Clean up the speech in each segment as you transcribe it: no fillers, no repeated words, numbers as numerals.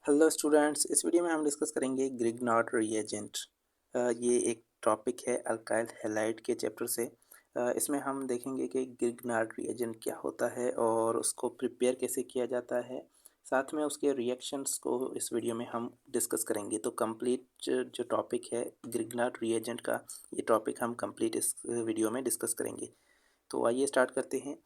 Hello students, इस video में हम डिस्कस करेंगे ग्रिग्नार्ड रिएजेंट। ये एक टॉपिक है अल्काइल हैलाइड के चैप्टर से। इसमें हम देखेंगे कि ग्रिग्नार्ड रिएजेंट क्या होता है और उसको प्रिपेयर कैसे किया जाता है। साथ में उसके रिएक्शंस को इस वीडियो में हम डिस्कस करेंगे। तो कंप्लीट जो टॉपिक है ग्रिग्नार्ड रिएजेंट का, ये टॉपिक हम कंप्लीट इस वीडियो में डिस्कस करेंगे। तो आइए स्टार्ट करते हैं।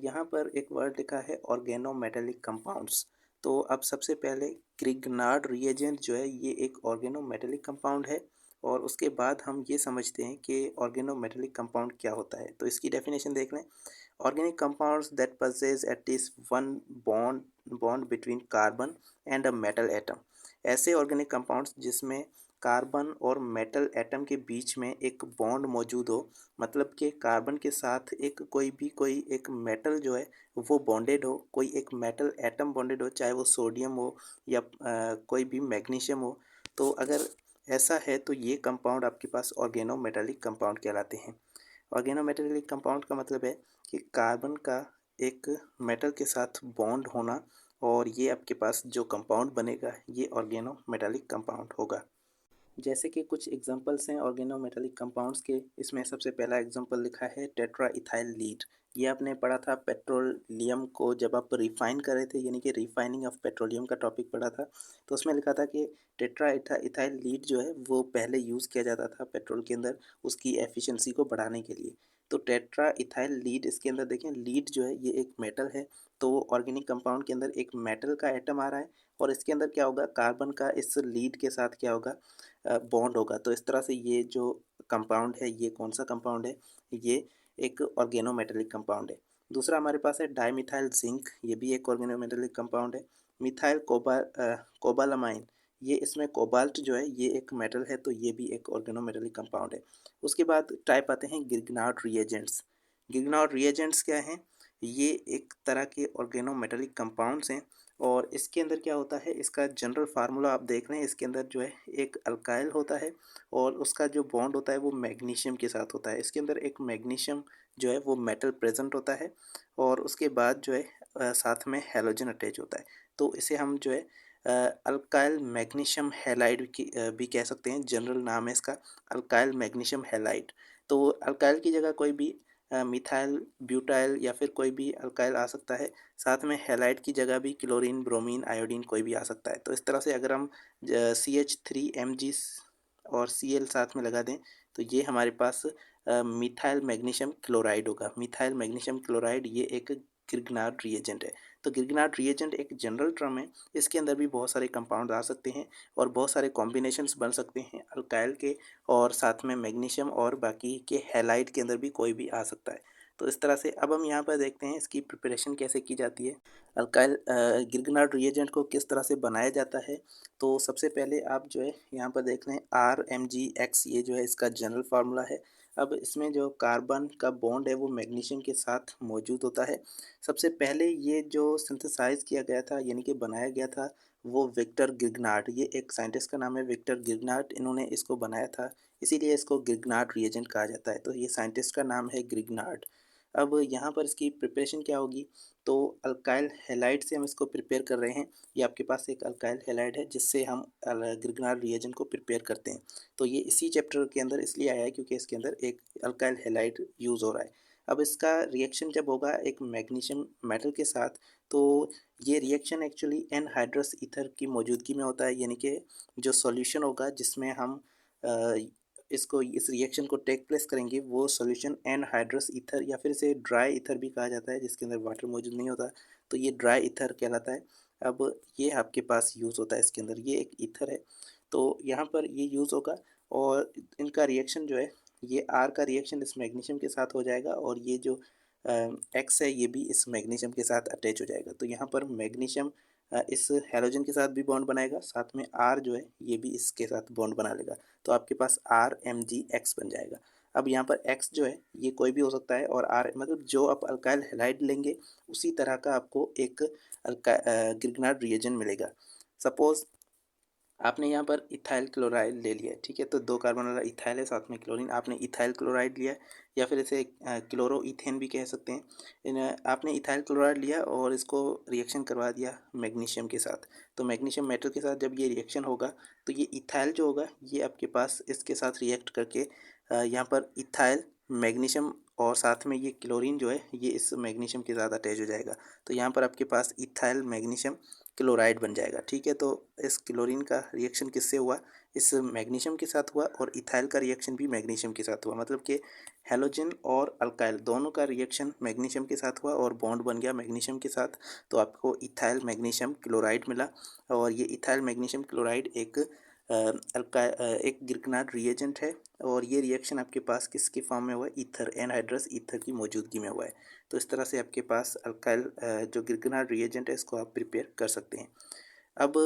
यहाँ पर एक वर्ड लिखा है ऑर्गेनोमेटेलिक कंपाउंड्स। तो अब सबसे पहले ग्रिग्नार्ड रिएजेंट जो है ये एक ऑर्गेनोमेटेलिक कंपाउंड है, और उसके बाद हम ये समझते हैं कि ऑर्गेनोमेटेलिक कंपाउंड क्या होता है। तो इसकी डेफिनेशन देख लें। Organic compounds that possess at least one bond bond between carbon and a metal atom. ऐसे ऑर्गेनिक कंपाउंड्स जिसमें कार्बन और मेटल एटम के बीच में एक बॉन्ड मौजूद हो, मतलब कि कार्बन के साथ कोई एक मेटल जो है वो बॉन्डेड हो, कोई एक मेटल एटम बॉन्डेड हो, चाहे वो सोडियम हो या कोई भी मैग्नीशियम हो। तो अगर ऐसा है तो ये कंपाउंड आपके पास ऑर्गेनोमेटेलिक कंपाउंड कहलाते हैं। ऑर्गेनोमेटेलिक कंपाउंड का मतलब है कि कार्बन का एक मेटल के साथ बॉन्ड होना, और ये आपके पास जो कंपाउंड बनेगा ये ऑर्गेनोमेटेलिक कंपाउंड होगा। जैसे कि कुछ एग्जांपल्स हैं ऑर्गेनोमेटेलिक कंपाउंड्स के। इसमें सबसे पहला एग्जांपल लिखा है टेट्रा इथाइल लीड। ये आपने पढ़ा था पेट्रोलियम को जब आप रिफाइन कर रहे थे, यानी कि रिफाइनिंग ऑफ पेट्रोलियम का टॉपिक पढ़ा था। तो उसमें लिखा था कि टेट्रा इथाइल लीड जो है वो पहले यूज़ किया जाता था पेट्रोल के अंदर, उसकी एफिशिएंसी को बढ़ाने के लिए। तो टेट्रा इथाइल लीड, इसके अंदर देखें लीड जो है ये एक मेटल है। तो ऑर्गेनिक कंपाउंड के अंदर एक मेटल का एटम आ रहा है, और इसके अंदर क्या होगा, कार्बन का इस लीड के साथ क्या होगा, बॉन्ड होगा। तो इस तरह से ये जो कंपाउंड है ये कौन सा कंपाउंड है, ये एक ऑर्गेनोमेटेलिक कंपाउंड है। दूसरा हमारे पास है डाईमिथाइल जिंक। ये भी एक ऑर्गेनोमेटेलिक कंपाउंड है। मिथाइल कोबालामाइन, ये इसमें कोबाल्ट जो है ये एक मेटल है, तो ये भी एक ऑर्गेनोमेटेलिक कंपाउंड है। उसके बाद टाइप आते हैं गिरग्नार्ड रिएजेंट्स। गिरग्नार्ड रिएजेंट्स क्या हैं, ये एक तरह के ऑर्गेनोमेटेलिक कंपाउंड्स हैं। और इसके अंदर क्या होता है, इसका जनरल फार्मूला आप देख रहे हैं। इसके अंदर जो है एक अल्काइल होता है, और उसका जो बॉन्ड होता है वो मैग्नीशियम के साथ होता है। इसके अंदर एक मैग्नीशियम जो है वो मेटल प्रेजेंट होता है, और उसके बाद जो है साथ में हैलोजन अटैच होता है। तो इसे हम जो है अल्काइल मैग्नीशियम हैलाइड भी कह सकते हैं। जनरल नाम है इसका अल्काइल मैग्नीशियम हैलाइड। तो अल्काइल की जगह कोई भी मिथाइल, ब्यूटाइल या फिर कोई भी अल्काइल आ सकता है। साथ में हैलाइड की जगह भी क्लोरीन, ब्रोमीन, आयोडीन कोई भी आ सकता है। तो इस तरह से अगर हम CH3Mg और Cl साथ में लगा दें तो ये हमारे पास मिथाइल मैग्नीशियम क्लोराइड होगा। मिथाइल मैग्नीशियम क्लोराइड ये एक गिरग्नार्ड रिएजेंट है। तो गिरग्नार्ड रिएजेंट एक जनरल टर्म है। इसके अंदर भी बहुत सारे कंपाउंड आ सकते हैं, और बहुत सारे कॉम्बिनेशंस बन सकते हैं अल्काइल के, और साथ में मैग्नीशियम और बाकी के हैलाइड के अंदर भी कोई भी आ सकता है। तो इस तरह से अब हम यहाँ पर देखते हैं इसकी प्रिपरेशन कैसे की जाती है। अल्काइल गिरग्नार्ड रिएजेंट को किस तरह से बनाया जाता है। तो सबसे पहले आप जो है यहाँ पर देख लें RMgX, ये जो है इसका जनरल फार्मूला है। अब इसमें जो कार्बन का बॉन्ड है वो मैग्नीशियम के साथ मौजूद होता है। सबसे पहले ये जो सिंथेसाइज किया गया था, यानी कि बनाया गया था, वो विक्टर गिरग्नार्ड, ये एक साइंटिस्ट का नाम है विक्टर गिरग्नार्ड, इन्होंने इसको बनाया था। इसीलिए इसको गिरग्नार्ड रिएजेंट कहा जाता है। तो ये साइंटिस्ट का नाम है गिरग्नार्ड। अब यहाँ पर इसकी प्रिपरेशन क्या होगी, तो अल्काइल हैलाइड से हम इसको प्रिपेयर कर रहे हैं। ये आपके पास एक अल्काइल हैलाइड है जिससे हम गिरग्नार्ड रिएजेंट को प्रिपेयर करते हैं। तो ये इसी चैप्टर के अंदर इसलिए आया है क्योंकि इसके अंदर एक अल्काइल हैलाइड यूज़ हो रहा है। अब इसका रिएक्शन जब होगा एक मैग्नीशियम मेटल के साथ, तो ये रिएक्शन एक्चुअली एनहाइड्रस ईथर की मौजूदगी में होता है। यानी कि जो सॉल्यूशन होगा जिसमें हम अ, इस रिएक्शन को टेक प्लेस करेंगे, वो सॉल्यूशन एनहाइड्रस ईथर या फिर इसे ड्राई ईथर भी कहा जाता है, जिसके अंदर वाटर मौजूद नहीं होता। तो ये ड्राई ईथर कहलाता है। अब ये आपके पास यूज़ होता है इसके अंदर, ये एक ईथर है। तो यहाँ पर ये यूज़ होगा, और इनका रिएक्शन जो है, ये आर का रिएक्शन इस मैग्नीशियम के साथ हो जाएगा, और ये जो एक्स है ये भी इस मैग्नीशियम के साथ अटैच हो जाएगा। तो यहाँ पर मैग्नीशियम इस हैलोजन के साथ भी बॉन्ड बनाएगा, साथ में आर जो है ये भी इसके साथ बॉन्ड बना लेगा। तो आपके पास RMgX बन जाएगा। अब यहाँ पर X जो है ये कोई भी हो सकता है, और R मतलब जो आप अल्काइल हैलाइड लेंगे उसी तरह का आपको एक गिरग्नार्ड रिएजेंट मिलेगा। सपोज आपने यहाँ पर इथाइल क्लोराइड ले लिया है, ठीक है। तो 2 कार्बन वाला इथाइल है, साथ में क्लोरीन, आपने इथाइल क्लोराइड लिया है, या फिर इसे क्लोरोईथेन भी कह सकते हैं। आपने इथाइल क्लोराइड लिया और इसको रिएक्शन करवा दिया मैग्नीशियम के साथ। तो मैग्नीशियम मेटल के साथ जब ये रिएक्शन होगा तो ये इथाइल जो होगा ये आपके पास इसके साथ रिएक्ट करके यहाँ पर इथाइल मैग्नीशियम और साथ में ये क्लोरीन जो है ये इस मैग्नीशियम के साथ अटैच हो जाएगा। तो यहाँ पर आपके पास इथाइल मैग्नीशियम क्लोराइड बन जाएगा, ठीक है। तो इस क्लोरीन का रिएक्शन किससे हुआ, इस मैग्नीशियम के साथ हुआ, और इथाइल का रिएक्शन भी मैग्नीशियम के साथ हुआ। मतलब कि हैलोजन और अल्काइल दोनों का रिएक्शन मैग्नीशियम के साथ हुआ और बॉन्ड बन गया मैग्नीशियम के साथ। तो आपको इथाइल मैग्नीशियम क्लोराइड मिला। और ये इथाइल मैग्नीशियम क्लोराइड एक गिरकनाट रिएजेंट है, और ये रिएक्शन आपके पास किसके फॉर्म में हुआ है, ईथर, एनहाइड्रस ईथर की मौजूदगी में हुआ है। तो इस तरह से आपके पास अल्काइल जो गिरकनाट रिएजेंट है इसको आप प्रिपेयर कर सकते हैं। अब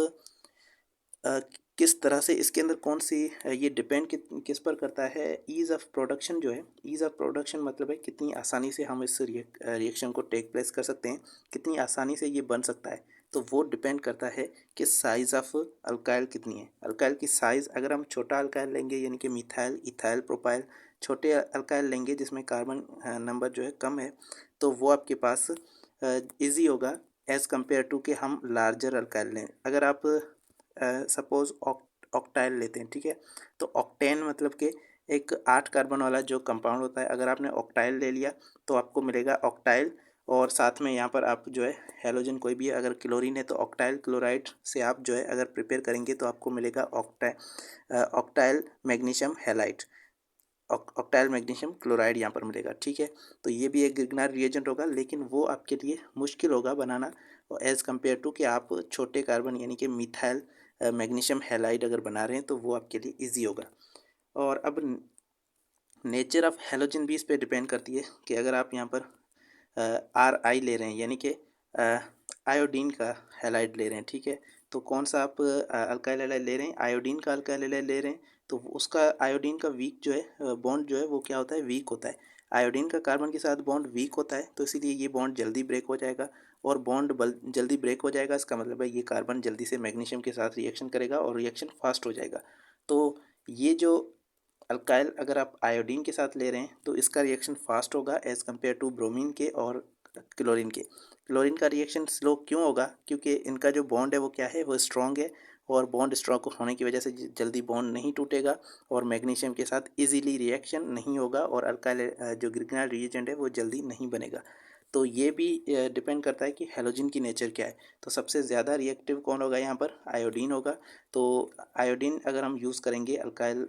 अ, किस तरह से इसके अंदर कौन सी ये डिपेंड किस पर करता है, ईज़ ऑफ प्रोडक्शन जो है, ईज़ ऑफ प्रोडक्शन मतलब है कितनी आसानी से हम इस रिएक्शन को टेक प्लेस कर सकते हैं, कितनी आसानी से ये बन सकता है। तो वो डिपेंड करता है कि साइज़ ऑफ अल्काइल कितनी है। अल्काइल की साइज़ अगर हम छोटा अल्काइल लेंगे यानी कि मिथाइल, इथाइल, प्रोपाइल, छोटे अल्काइल लेंगे जिसमें कार्बन नंबर जो है कम है, तो वो आपके पास ईजी होगा एज़ कम्पेयर टू कि हम लार्जर अल्काइल लें। अगर आप सपोज़ ऑक्टाइल लेते हैं, ठीक है। तो ऑक्टेन मतलब कि एक 8 कार्बन वाला जो कंपाउंड होता है, अगर आपने ऑक्टाइल ले लिया तो आपको मिलेगा ऑक्टाइल, और साथ में यहाँ पर आप जो है हैलोजन कोई भी है, अगर क्लोरीन है तो ऑक्टाइल क्लोराइड से आप जो है अगर प्रिपेयर करेंगे तो आपको मिलेगा octyl magnesium halide, octyl magnesium chloride यहाँ पर मिलेगा, ठीक है। तो ये भी एक गिरग्नार रिएजेंट होगा, लेकिन वो आपके लिए मुश्किल होगा बनाना एज़ कम्पेयर टू कि आप छोटे कार्बन यानी कि मिथाइल मैग्नीशियम हैलाइड अगर बना रहे हैं तो वो आपके लिए ईजी होगा। और अब नेचर ऑफ हैलोजन भी इस पर डिपेंड करती है कि अगर आप यहाँ पर RI ले रहे हैं यानी कि आयोडीन का हैलाइड ले रहे हैं, ठीक है। तो कौन सा आप अल्काइल हैलाइड ले रहे हैं, आयोडीन का अल्काइल हैलाइड ले रहे हैं, तो उसका आयोडीन का वीक जो है बॉन्ड जो है वो क्या होता है, वीक होता है। आयोडीन का कार्बन के साथ बॉन्ड वीक होता है, तो इसीलिए ये बॉन्ड जल्दी ब्रेक हो जाएगा। और बॉन्ड जल्दी ब्रेक हो जाएगा इसका मतलब है ये कार्बन जल्दी से मैग्नीशियम के साथ रिएक्शन करेगा और रिएक्शन फास्ट हो जाएगा। तो ये जो अल्काइल अगर आप आयोडीन के साथ ले रहे हैं तो इसका रिएक्शन फास्ट होगा एज़ कम्पेयर टू ब्रोमीन के और क्लोरीन के। क्लोरीन का रिएक्शन स्लो क्यों होगा, क्योंकि इनका जो बॉन्ड है वो क्या है, वो स्ट्रॉन्ग है, और बॉन्ड स्ट्रॉन्ग होने की वजह से जल्दी बॉन्ड नहीं टूटेगा और मैग्नीशियम के साथ इजीली रिएक्शन नहीं होगा, और अल्काइल जो ग्रिगनल रिएजेंट है वो जल्दी नहीं बनेगा। तो ये भी डिपेंड करता है कि हैलोजन की नेचर क्या है। तो सबसे ज़्यादा रिएक्टिव कौन होगा, यहाँ पर आयोडीन होगा। तो आयोडीन अगर हम यूज़ करेंगे अल्काइल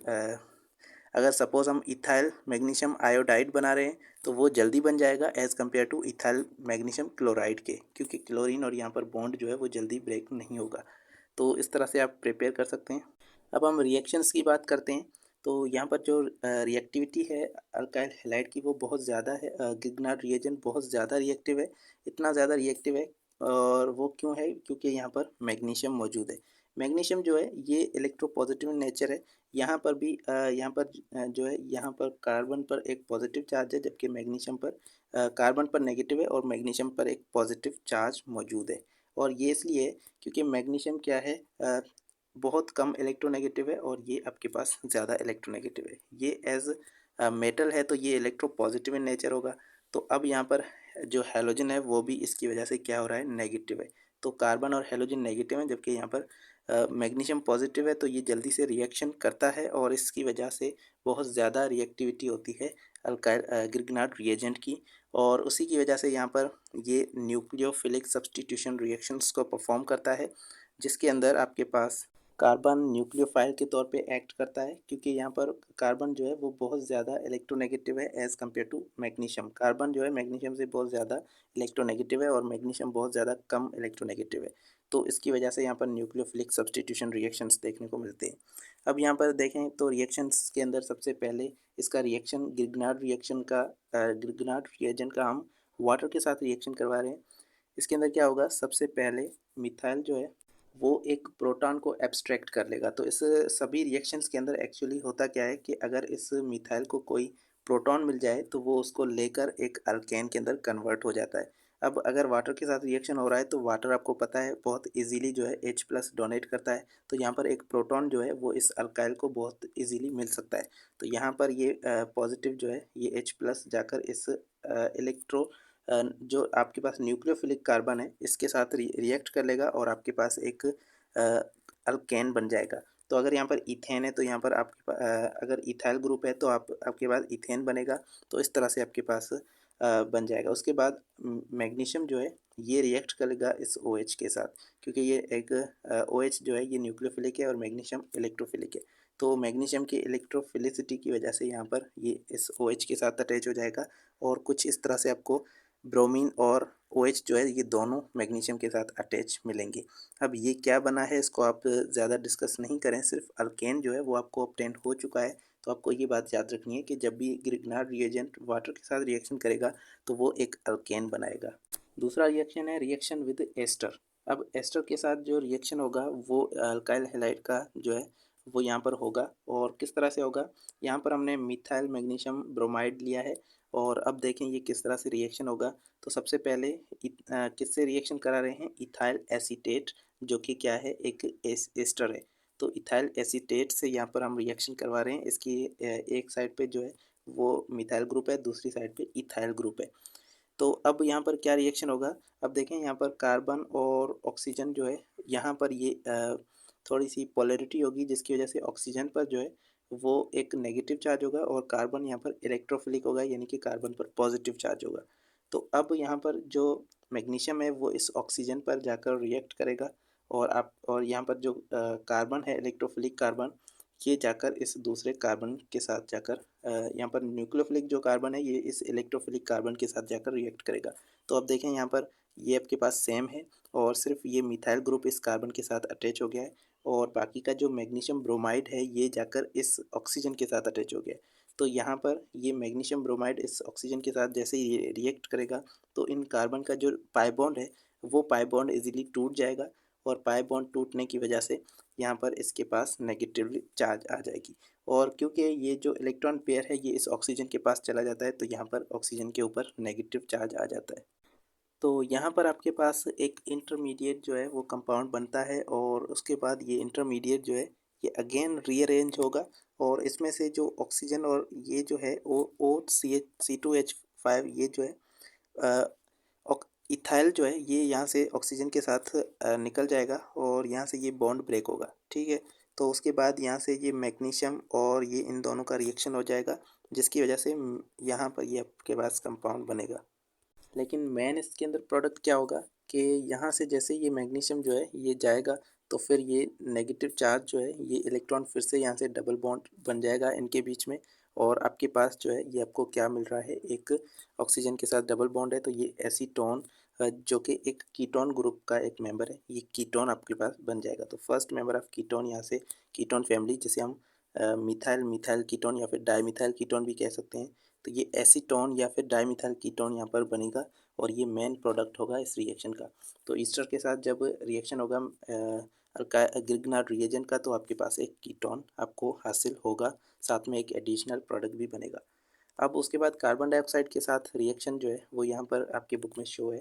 अगर सपोज़ हम इथाइल मैग्नीशियम आयोडाइड बना रहे हैं तो वो जल्दी बन जाएगा as compare two ethyl magnesium chloride के, क्योंकि क्लोरीन और यहाँ पर बॉन्ड जो है वो जल्दी ब्रेक नहीं होगा। तो इस तरह से आप प्रिपेयर कर सकते हैं। अब हम रिएक्शंस की बात करते हैं। तो यहाँ पर जो रिएक्टिविटी है अल्काइल हैलाइड की वो बहुत ज़्यादा है। गिग्नार्ड रिएजेंट बहुत ज़्यादा रिएक्टिव है, इतना ज़्यादा रिएक्टिव है। और वो क्यों है, क्योंकि यहाँ पर मैग्नीशियम मौजूद है। मैग्नीशियम जो है ये इलेक्ट्रोपॉजिटिव नेचर है। यहाँ पर भी यहाँ पर जो है यहाँ पर कार्बन पर एक पॉजिटिव चार्ज है, जबकि मैग्नीशियम पर कार्बन पर नेगेटिव है और मैग्नीशियम पर एक पॉजिटिव चार्ज मौजूद है। और ये इसलिए है क्योंकि मैग्नीशियम क्या है, बहुत कम इलेक्ट्रोनेगेटिव है और ये आपके पास ज़्यादा इलेक्ट्रोनेगेटिव है। ये एज मेटल है तो ये इलेक्ट्रोपॉजिटिव इन नेचर होगा। तो अब यहाँ पर जो हैलोजन है वो भी इसकी वजह से क्या हो रहा है, नेगेटिव है। तो कार्बन और हैलोजन नेगेटिव है, जबकि यहाँ पर मैग्नीशियम पॉजिटिव है, तो ये जल्दी से रिएक्शन करता है और इसकी वजह से बहुत ज़्यादा रिएक्टिविटी होती है अल्काइल ग्रिग्नार्ड रिएजेंट की। और उसी की वजह से यहाँ पर ये न्यूक्लियोफिलिक सब्स्टिट्यूशन रिएक्शंस को परफॉर्म करता है, जिसके अंदर आपके पास कार्बन न्यूक्लियोफाइल के तौर पे एक्ट करता है, क्योंकि यहाँ पर कार्बन जो है वो बहुत ज़्यादा इलेक्ट्रोनेगेटिव है as compare to magnesium. Carbon जो है मैग्नीशियम से बहुत ज़्यादा इलेक्ट्रोनेगेटिव है और मैग्नीशियम बहुत ज़्यादा कम इलेक्ट्रोनेगेटिव है। तो इसकी वजह से यहाँ पर न्यूक्लियोफिलिक सब्स्टिट्यूशन रिएक्शंस देखने को मिलते हैं। अब यहाँ पर देखें तो रिएक्शंस के अंदर सबसे पहले इसका रिएक्शन ग्रिग्नार्ड रिएक्शन का ग्रिग्नार्ड रिएजेंट का हम वाटर के साथ रिएक्शन करवा रहे हैं। इसके अंदर क्या होगा, सबसे पहले मिथाइल जो है वो एक प्रोटॉन को एब्स्ट्रैक्ट कर लेगा। तो इस सभी रिएक्शंस के अंदर एक्चुअली होता क्या है कि अगर इस मिथाइल को कोई प्रोटॉन मिल जाए तो वो उसको लेकर एक अल्केन के अंदर कन्वर्ट हो जाता है। अब अगर वाटर के साथ रिएक्शन हो रहा है तो वाटर आपको पता है बहुत इजीली जो है H+ डोनेट करता है, तो यहाँ पर एक प्रोटॉन जो है वो इस अल्काइल को बहुत इजीली मिल सकता है। तो यहाँ पर ये पॉजिटिव जो है ये H+ जाकर इस इलेक्ट्रो जो आपके पास न्यूक्लियोफिलिक कार्बन है इसके साथ रिएक्ट कर लेगा और आपके पास एक अल्केन बन जाएगा। तो अगर यहाँ पर इथेन है तो यहाँ पर अगर इथाइल ग्रुप है तो आपके पास इथेन बनेगा। तो इस तरह से आपके पास बन जाएगा। उसके बाद मैग्नीशियम जो है ये रिएक्ट करेगा इस OH के साथ, क्योंकि ये एक OH जो है ये न्यूक्लियोफिलिक है और मैग्नीशियम इलेक्ट्रोफिलिक है। तो मैग्नीशियम की इलेक्ट्रोफिलिसिटी की वजह से यहाँ पर ये इस OH के साथ अटैच हो जाएगा और कुछ इस तरह से आपको ब्रोमीन और OH जो है ये दोनों मैग्नीशियम के साथ अटैच मिलेंगे। अब ये क्या बना है इसको आप ज़्यादा डिस्कस नहीं करें, सिर्फ अल्केन जो है वो आपको ऑब्टेन हो चुका है। तो आपको ये बात याद रखनी है कि जब भी ग्रिग्नार्ड रिएजेंट वाटर के साथ रिएक्शन करेगा तो वो एक अल्केन बनाएगा। दूसरा रिएक्शन है रिएक्शन विद एस्टर। अब एस्टर के साथ जो रिएक्शन होगा वो अल्काइल हैलाइड का जो है वो यहाँ पर होगा। और किस तरह से होगा, यहाँ पर हमने मिथाइल मैग्नीशियम ब्रोमाइड लिया है और अब देखें ये किस तरह से रिएक्शन होगा। तो सबसे पहले किससे रिएक्शन करा रहे हैं, इथाइल एसीटेट, जो कि क्या है एक एस्टर है। तो इथाइल एसीटेट से यहाँ पर हम रिएक्शन करवा रहे हैं। इसकी एक साइड पे जो है वो मिथाइल ग्रुप है, दूसरी साइड पे इथाइल ग्रुप है। तो अब यहाँ पर क्या रिएक्शन होगा, अब देखें यहाँ पर कार्बन और ऑक्सीजन जो है यहाँ पर ये थोड़ी सी पोलैरिटी होगी, जिसकी वजह से ऑक्सीजन पर जो है वो एक नेगेटिव चार्ज होगा और कार्बन यहाँ पर इलेक्ट्रोफिलिक होगा, यानी कि कार्बन पर पॉजिटिव चार्ज होगा। तो अब यहाँ पर जो मैग्नीशियम है वो इस ऑक्सीजन पर जाकर रिएक्ट करेगा और यहाँ पर जो कार्बन है इलेक्ट्रोफिलिक कार्बन, ये जाकर इस दूसरे कार्बन के साथ जाकर यहाँ पर न्यूक्लियोफिलिक जो कार्बन है ये इस इलेक्ट्रोफिलिक कार्बन के साथ जाकर रिएक्ट करेगा। तो अब देखें यहाँ पर ये आपके पास सेम है और सिर्फ ये मिथाइल ग्रुप इस कार्बन के साथ अटैच हो गया है और बाकी का जो मैग्नीशियम ब्रोमाइड है ये जाकर इस ऑक्सीजन के साथ अटैच हो गया है। तो यहाँ पर ये मैग्नीशियम ब्रोमाइड इस ऑक्सीजन के साथ जैसे ही रिएक्ट करेगा तो इन कार्बन का जो पाई बॉन्ड है वो पाई बॉन्ड इजीली टूट जाएगा और पाई बॉन्ड टूटने की वजह से यहाँ पर इसके पास नेगेटिवली चार्ज आ जाएगी। और क्योंकि ये जो इलेक्ट्रॉन पेयर है ये इस ऑक्सीजन के पास चला जाता है तो यहाँ पर ऑक्सीजन के ऊपर नेगेटिव चार्ज आ जाता है। तो यहाँ पर आपके पास एक इंटरमीडिएट जो है वो कंपाउंड बनता है और उसके बाद ये इंटरमीडिएट जो है ये अगेन रीअरेंज होगा और इसमें से जो ऑक्सीजन और ये जो है C2H5 ये जो है इथाइल जो है ये यहाँ से ऑक्सीजन के साथ निकल जाएगा और यहाँ से ये बॉन्ड ब्रेक होगा, ठीक है। तो उसके बाद यहाँ से ये मैग्नीशियम और ये इन दोनों का रिएक्शन हो जाएगा, जिसकी वजह से यहाँ पर ये आपके पास कंपाउंड बनेगा। लेकिन मेन इसके अंदर प्रोडक्ट क्या होगा कि यहाँ से जैसे ये मैग्नीशियम जो है ये जाएगा तो फिर ये नेगेटिव चार्ज जो है ये इलेक्ट्रॉन फिर से यहाँ से डबल बॉन्ड बन जाएगा इनके बीच में और आपके पास जो है ये आपको क्या मिल रहा है, एक ऑक्सीजन के साथ डबल बॉन्ड है तो ये एसीटोन जो कि एक कीटोन ग्रुप का एक मेंबर है, ये कीटोन आपके पास बन जाएगा। तो फर्स्ट मेंबर ऑफ कीटोन यहाँ से कीटोन फैमिली, जिसे हम मिथाइल मिथाइल कीटोन या फिर डाईमिथाइल कीटोन भी कह सकते हैं। तो ये एसीटोन या फिर डाईमिथाइल कीटोन यहाँ पर बनेगा और ये मेन प्रोडक्ट होगा इस रिएक्शन का। तो ईस्टर के साथ जब रिएक्शन होगा ग्रिग्नार्ड रिएजेंट का तो आपके पास एक कीटोन आपको हासिल होगा, साथ में एक एडिशनल प्रोडक्ट भी बनेगा। अब उसके बाद कार्बन डाइऑक्साइड के साथ रिएक्शन जो है वो यहाँ पर आपके बुक में शो है।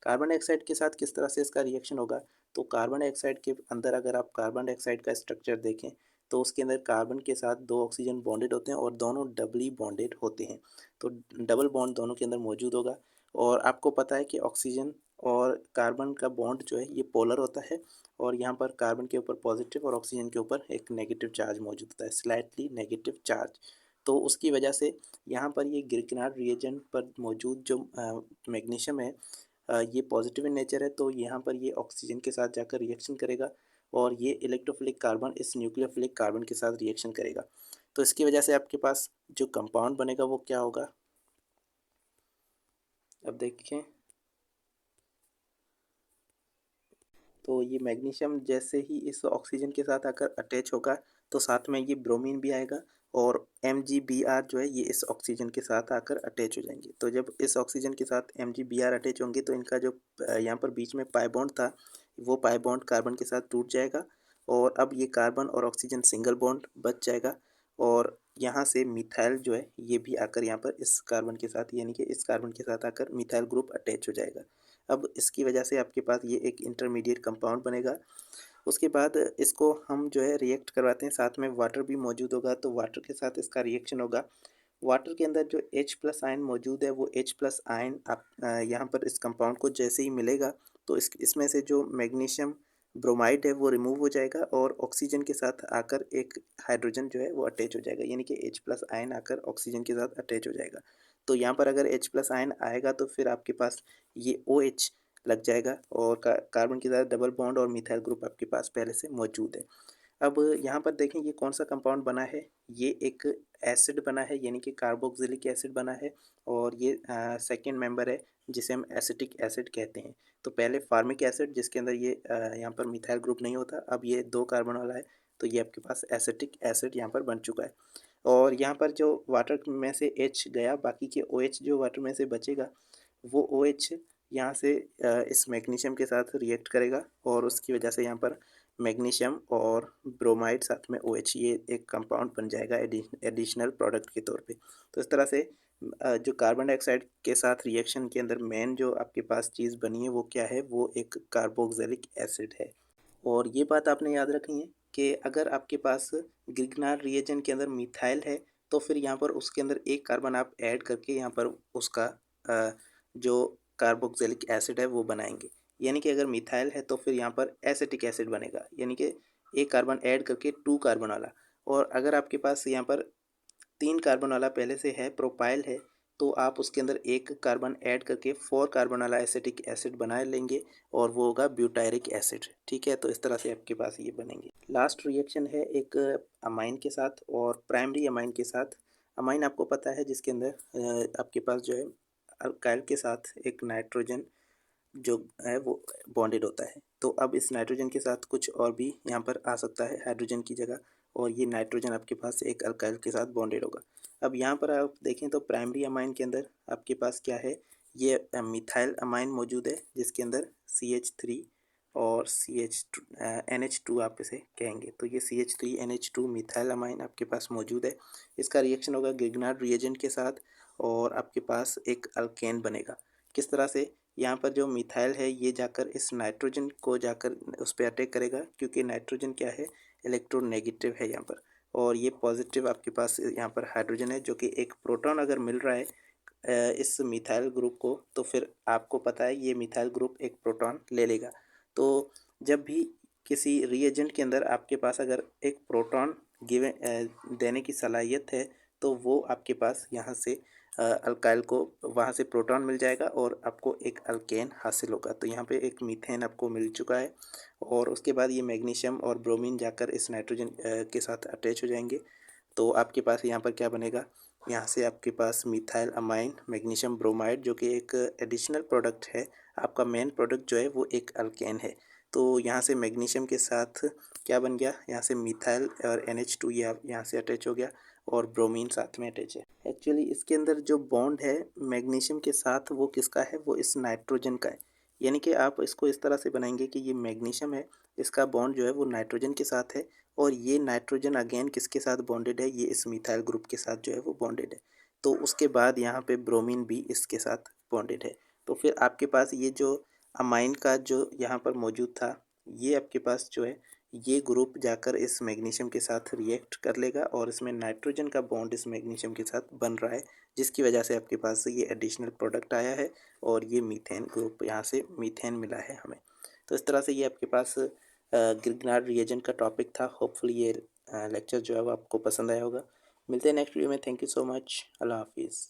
कार्बन डाइऑक्साइड के साथ किस तरह से इसका रिएक्शन होगा, तो कार्बन डाइऑक्साइड के अंदर अगर आप कार्बन डाइऑक्साइड का स्ट्रक्चर देखें तो उसके अंदर कार्बन के साथ दो ऑक्सीजन बॉन्डेड होते हैं और दोनों डबली बॉन्डेड होते हैं। तो डबल बॉन्ड दोनों के अंदर मौजूद होगा और आपको पता है कि ऑक्सीजन और कार्बन का बॉन्ड जो है ये पोलर होता है और यहाँ पर कार्बन के ऊपर पॉजिटिव और ऑक्सीजन के ऊपर एक नेगेटिव चार्ज मौजूद होता है, स्लाइटली नेगेटिव चार्ज। तो उसकी वजह से यहाँ पर ये ग्रिग्नार्ड रिएजेंट पर मौजूद जो मैग्नीशियम है ये पॉजिटिव इन नेचर है, तो यहाँ पर ये ऑक्सीजन के साथ जाकर रिएक्शन करेगा और ये इलेक्ट्रोफिलिक कार्बन इस न्यूक्लियोफिलिक कार्बन के साथ रिएक्शन करेगा। तो इसकी वजह से आपके पास जो कंपाउंड बनेगा वो क्या होगा, अब देखें। तो ये मैग्नीशियम जैसे ही इस ऑक्सीजन के साथ आकर अटैच होगा तो साथ में ये ब्रोमीन भी आएगा और MgBr जो है ये इस ऑक्सीजन के साथ आकर अटैच हो जाएंगे। तो जब इस ऑक्सीजन के साथ MgBr अटैच होंगे तो इनका जो यहाँ पर बीच में पाई बॉन्ड था वो पाई बॉन्ड कार्बन के साथ टूट जाएगा और अब ये कार्बन और ऑक्सीजन सिंगल बॉन्ड बच जाएगा और यहाँ से मिथाइल जो है ये भी आकर यहाँ पर इस कार्बन के साथ यानी कि इस कार्बन के साथ आकर मिथाइल ग्रुप अटैच हो जाएगा। अब इसकी वजह से आपके पास ये एक इंटरमीडिएट कंपाउंड बनेगा। उसके बाद इसको हम जो है रिएक्ट करवाते हैं, साथ में वाटर भी मौजूद होगा, तो वाटर के साथ इसका रिएक्शन होगा। वाटर के अंदर जो H प्लस आयन मौजूद है वो H प्लस आयन आप यहाँ पर इस कंपाउंड को जैसे ही मिलेगा तो इसमें से जो मैग्नीशियम ब्रोमाइड है वो रिमूव हो जाएगा और ऑक्सीजन के साथ आकर एक हाइड्रोजन जो है वो अटैच हो जाएगा, यानी कि H प्लस आयन आकर ऑक्सीजन के साथ अटैच हो जाएगा। तो यहाँ पर अगर H प्लस आयन आएगा तो फिर आपके पास ये OH लग जाएगा और कार्बन के साथ डबल बॉन्ड और मिथाइल ग्रुप आपके पास पहले से मौजूद है। अब यहाँ पर देखें ये कौन सा कंपाउंड बना है, ये एक एसिड बना है, यानी कि कार्बोक्सिलिक एसिड बना है और ये सेकंड मेंबर है जिसे हम एसिटिक एसिड कहते हैं। तो पहले फार्मिक एसिड जिसके अंदर ये यहाँ पर मिथाइल ग्रुप नहीं होता, अब ये 2 कार्बन वाला है, तो ये आपके पास एसिटिक एसिड यहाँ पर बन चुका है। और यहाँ पर जो वाटर में से H गया, बाकी के OH जो वाटर में से बचेगा वो OH यहाँ से इस मैग्नीशियम के साथ रिएक्ट करेगा और उसकी वजह से यहाँ पर मैग्नीशियम और ब्रोमाइड साथ में OH ये एक कंपाउंड बन जाएगा एडिशनल प्रोडक्ट के तौर पे। तो इस तरह से जो कार्बन डाइऑक्साइड के साथ रिएक्शन के अंदर मेन जो आपके पास चीज़ बनी है वो क्या है, वो एक कार्बोक्सिलिक एसिड है। और ये बात आपने याद रखनी है कि अगर आपके पास ग्रिग्नार्ड रिएजेंट के अंदर मिथाइल है तो फिर यहाँ पर उसके अंदर एक कार्बन आप ऐड करके यहाँ पर उसका जो कार्बोक्सिलिक एसिड है वो बनाएंगे, यानी कि अगर मिथाइल है तो फिर यहाँ पर एसिटिक एसिड बनेगा, यानी कि एक कार्बन ऐड करके 2 कार्बन वाला। और अगर आपके पास यहाँ पर 3 कार्बन वाला पहले से है, प्रोपाइल है, तो आप उसके अंदर एक कार्बन ऐड करके 4 कार्बन वाला एसिटिक एसिड बना लेंगे और वो होगा ब्यूटायरिक एसिड। ठीक है, तो इस तरह से आपके पास ये बनेंगे। लास्ट रिएक्शन है एक अमाइन के साथ और प्राइमरी अमाइन के साथ। अमाइन आपको पता है जिसके अंदर आपके पास जो है अल्काइल के साथ एक नाइट्रोजन जो है वो बॉन्डेड होता है। तो अब इस नाइट्रोजन के साथ कुछ और भी यहाँ पर आ सकता है हाइड्रोजन की जगह, और ये नाइट्रोजन आपके पास एक अल्काइल के साथ बॉन्डेड होगा। अब यहाँ पर आप देखें तो प्राइमरी अमाइन के अंदर आपके पास क्या है, ये मिथाइल अमाइन मौजूद है जिसके अंदर CH3 और NH2 आप इसे कहेंगे, तो ये CH3 NH2 मिथाइल अमाइन आपके पास मौजूद है। इसका रिएक्शन होगा ग्रिग्नार्ड रिएजेंट के साथ और आपके पास एक अल्केन बनेगा। किस तरह से, यहाँ पर जो मिथाइल है ये जाकर इस नाइट्रोजन को जाकर उस पर अटैक करेगा, क्योंकि नाइट्रोजन क्या है, इलेक्ट्रोनेगेटिव है यहाँ पर, और ये पॉजिटिव आपके पास यहाँ पर हाइड्रोजन है, जो कि एक प्रोटॉन अगर मिल रहा है इस मिथाइल ग्रुप को तो फिर आपको पता है ये मिथाइल ग्रुप एक प्रोटॉन ले लेगा। तो जब भी किसी रिएजेंट के अंदर आपके पास अगर एक प्रोटॉन गिवन देने की सलाहियत है तो वो आपके पास यहाँ से अल्काइल को वहाँ से प्रोटॉन मिल जाएगा और आपको एक अल्केन हासिल होगा। तो यहाँ पे एक मीथेन आपको मिल चुका है और उसके बाद ये मैग्नीशियम और ब्रोमीन जाकर इस नाइट्रोजन के साथ अटैच हो जाएंगे। तो आपके पास यहाँ पर क्या बनेगा, यहाँ से आपके पास मिथाइल अमाइन मैग्नीशियम ब्रोमाइड जो कि एक एडिशनल प्रोडक्ट है। आपका मेन प्रोडक्ट जो है वो एक अल्केन है। तो यहाँ से मैग्नीशियम के साथ क्या बन गया, यहाँ से मिथाइल और NH2 यहाँ से अटैच हो गया और ब्रोमीन साथ में अटैच है। एक्चुअली इसके अंदर जो बॉन्ड है मैग्नीशियम के साथ वो किसका है, वो इस नाइट्रोजन का है। यानी कि आप इसको इस तरह से बनाएंगे कि ये मैग्नीशियम है, इसका बॉन्ड जो है वो नाइट्रोजन के साथ है और ये नाइट्रोजन अगेन किसके साथ बॉन्डेड है, ये इस मिथाइल ग्रुप के साथ जो है वो बॉन्डेड है। तो उसके बाद यहाँ पे ब्रोमीन भी इसके साथ बॉन्डेड है। तो फिर आपके पास ये जो अमाइन का जो यहाँ पर मौजूद था, ये आपके पास जो है ये ग्रुप जाकर इस मैग्नीशियम के साथ रिएक्ट कर लेगा और इसमें नाइट्रोजन का बॉन्ड इस मैग्नीशियम के साथ बन रहा है, जिसकी वजह से आपके पास ये एडिशनल प्रोडक्ट आया है और ये मीथेन ग्रुप, यहाँ से मीथेन मिला है हमें। तो इस तरह से ये आपके पास ग्रिग्नार्ड रिएजेंट का टॉपिक था। होपफुली ये लेक्चर जो है वो आपको पसंद आया होगा। मिलते हैं नेक्स्ट वीडियो में। Thank you so much. अल्लाह हाफिज़।